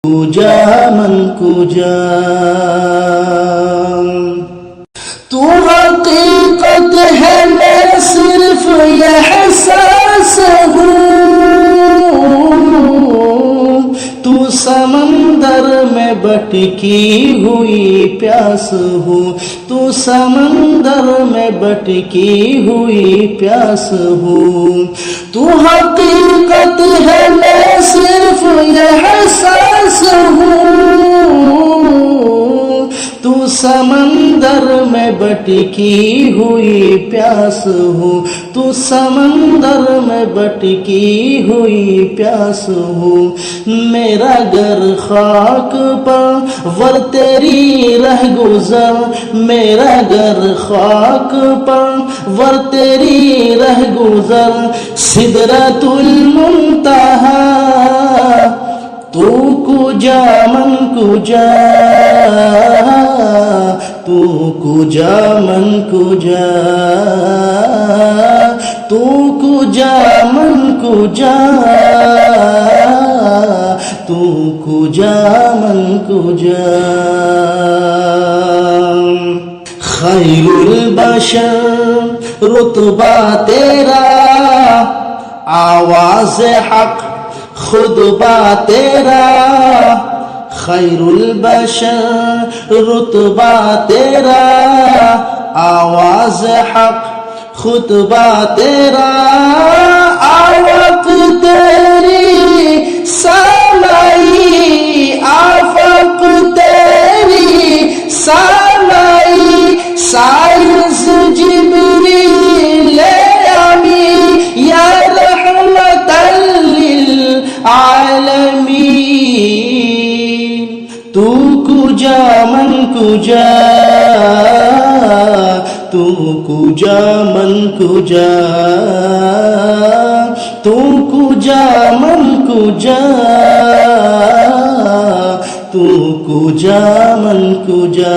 कुजा मन कुजा तू हकीकत है, मैं सिर्फ एहसास हूँ। तू समंदर में भटकी हुई प्यास हूँ, तू समंदर में भटकी हुई प्यास हूँ। तू हकीकत है, मैं सिर्फ एहसास हूँ। तू समंदर में भटकी हुई प्यास हूँ, तू समंदर में भटकी हुई प्यास हूँ। मेरा घर खाक पर वर तेरी रह गुजर, मेरा घर खाक पर वर तेरी रह गुजर। सिदरतुल मुंतहा तू कुजा मन कुजा, तू कुजा मन कुजा, तू कुजा मन कुजा, तू कुजा मन कुजा। खैरुल बशर रुतबा तेरा, आवाज हक खुतबा तेरा। खैरुल बशर रुतबा तेरा, आवाज हक खुतबा तेरा। आवक तेरी सालाई, आफक तेरी सालाई। साइंस जिब्रील आमी या रहमतल लिल आलमीन। तू कुजा मन कुजा, तू कुजा मन कुजा, तू कुजा मन कुजा, तू कुजा मन कुजा।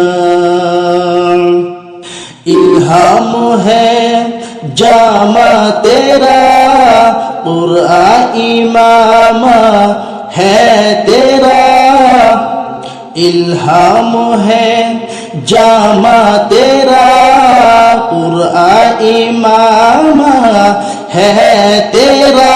इल्हाम है जामा तेरा, कुरआन इमाम है तेरा। इल्हाम है जामा तेरा, कुरआन इमाम है तेरा।